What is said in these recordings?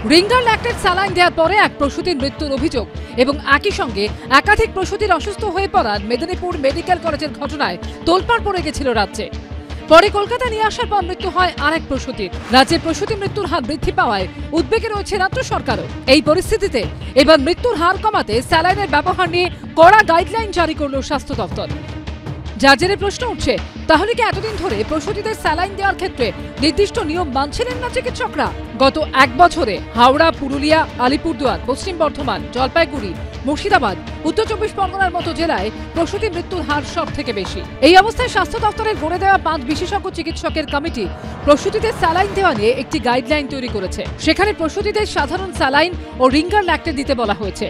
Ringer ল্যাক্টেট saline দেওয়ার পরে এক প্রসূতির মৃত্যুর অভিযোগ এবং একই সঙ্গে একাধিক প্রসূতির অসুস্থ হয়ে পড়ার মেদিনীপুর মেডিকেল কলেজের ঘটনায় তোলপাড় পড়ে গেছিল রাজ্যে। পরে কলকাতা নিয়ে আসার পর মৃত্যু হয় আরেক প্রসূতির। রাজ্যে প্রসূতি মৃত্যুর হার বৃদ্ধি পাওয়ায় উদ্বেগে রয়েছে রাজ্য সরকারও। এই পরিস্থিতিতে এবার মৃত্যুর হার কমাতে স্যালাইনের ব্যবহার নিয়ে কড়া গাইডলাইন জারি করল স্বাস্থ্য দপ্তর। যার জেরে প্রশ্ন উঠছে, তাহলে কি এতদিন ধরে প্রসূতিদের স্যালাইন দেওয়ার ক্ষেত্রে নির্দিষ্ট নিয়ম মানছিলেন না চিকিৎসকরা? গত এক বছরে হাওড়া, পুরুলিয়া, আলিপুরদুয়ার, পশ্চিম বর্ধমান, জলপাইগুড়ি, মুর্শিদাবাদ, উত্তর চব্বিশ পরগনার মতো জেলায় প্রসূতি মৃত্যুর হার সব থেকে বেশি। এই অবস্থায় স্বাস্থ্য দপ্তরের গড়ে দেওয়া 5 বিশেষজ্ঞ চিকিৎসকের কমিটি প্রসূতিদের স্যালাইন দেওয়া নিয়ে একটি গাইডলাইন তৈরি করেছে। সেখানে প্রসূতিদের সাধারণ স্যালাইন ও রিঙ্গার ল্যাক্টেট দিতে বলা হয়েছে।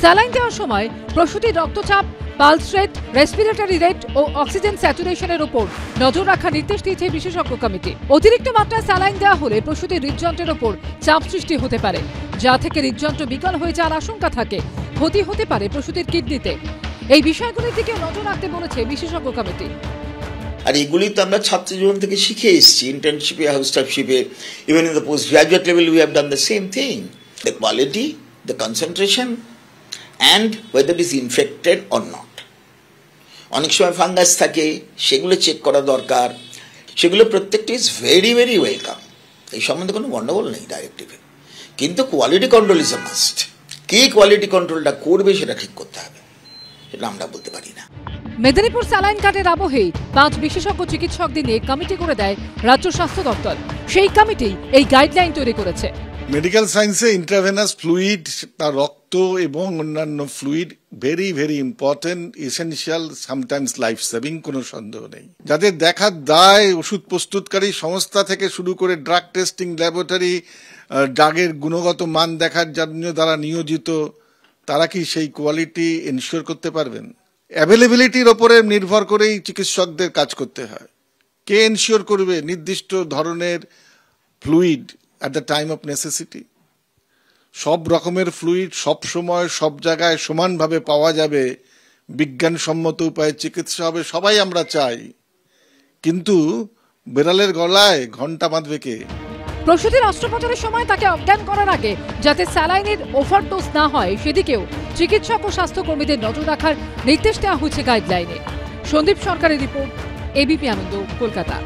স্যালাইন দেওয়ার সময় প্রসূতির রক্তচাপ, পালস রেট, রেসপিরেটরি রেট ও অক্সিজেন স্যাচুরেশনের উপর নজর রাখার নির্দেশ দিয়েছে বিশেষজ্ঞ কমিটি। অতিরিক্ত মাত্রায় স্যালাইন দেওয়া হলে প্রসূতির হৃদযন্ত্রের উপর চাপ সৃষ্টি হতে পারে, যা থেকে হৃদযন্ত্র বিকল হয়ে যাওয়ার আশঙ্কা থাকে। ক্ষতি হতে পারে প্রসূতির কিডনিতে। এই বিষয়গুলির দিকে নজর রাখতে বলেছে বিশেষজ্ঞ কমিটি। আর এগুলি তো আমরা ছাত্র জীবন থেকে শিখে এসেছি, ইন্টার্নশিপে, হাউস স্টাফশিপে, even in the post graduate level we have done the same thing. The quality, the concentration and whether it is infected or not. অনেক সময় ফাঙ্গাস থাকে, সেগুলো চেক করা দরকার। সেগুলো প্রত্যেকটি ইজ ভেরি ভেরি ওয়েলকাম। এই সম্বন্ধে কোনো গণ্ডগোল নেই ডাইরেক্টিভে, কিন্তু quality control is a must. কি কোয়ালিটি কন্ট্রোলটা করবে সেটা ঠিক করতে হবে, সেটা আমরা বলতে পারি না। মেদিনীপুর স্যালাইন কাটের আবহেই 5 বিশেষজ্ঞ চিকিৎসকদের নিয়ে কমিটি করে দেয় রাজ্য স্বাস্থ্য দপ্তর। সেই কমিটি এই গাইডলাইন তৈরি করেছে। মেডিকেল সায়েন্সে ইন্ট্রাভেনাস ফ্লুইড বা রক্ত এবং অন্যান্য fluid very very important, essential, sometimes life saving, কোনো সন্দেহ নেই। যাদের দেখার দায় ওষুধ প্রস্তুতকারী সংস্থা থেকে শুরু করে ড্রাগ টেস্টিং ল্যাবরেটরি, ড্রাগের গুণগত মান দেখার জন্য যারা নিয়োজিত, তারা কি সেই কোয়ালিটি এনশিওর করতে পারবেন? অ্যাভেলেবিলিটির ওপরে নির্ভর করেই চিকিৎসকদের কাজ করতে হয়। কে এনশিওর করবে নির্দিষ্ট ধরনের fluid at the time of necessity? সব রকমের ফ্লুইড সব সময় সব জায়গায় সমানভাবে পাওয়া যাবে, বিজ্ঞানসম্মত উপায়ে চিকিৎসা হবে, সবাই আমরা চাই। কিন্তু বেড়ালের গলায় ঘন্টা বাঁধবে কে? প্রসূতির অস্ত্রোপচারের সময় তাকে অজ্ঞান করার আগে যাতে স্যালাইনের ওভারডোজ না হয়, সেদিকেও চিকিৎসক ও স্বাস্থ্যকর্মীদের নজর রাখার নির্দেশ দেওয়া হয়েছে গাইডলাইনে। সন্দীপ সরকারের রিপোর্ট, এবিপি আনন্দ, কলকাতা।